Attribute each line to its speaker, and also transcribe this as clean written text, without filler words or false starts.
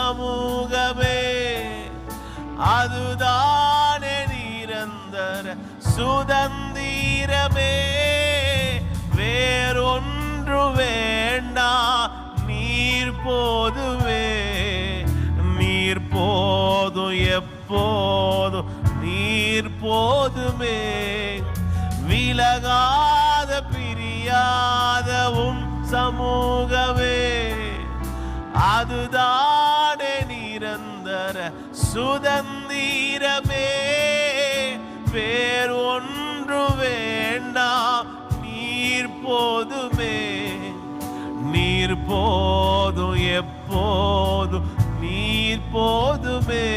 Speaker 1: சமூகமே, அதுதானே நிரந்தர சுதந்திரமே. வேறொன்று வேண்டா, நீர் போதுமே, நீர் போதும், எப்போதும் நீர் போதுமே. விலகாத பிரியாத உம் சமூகமே, அதுதானே நிரந்தர சுதந்திரமே. வேறு ஒன்று வேண்டாம், நீர் போதுமே, நீர் போதும், எப்போதும் நீர் போதுமே.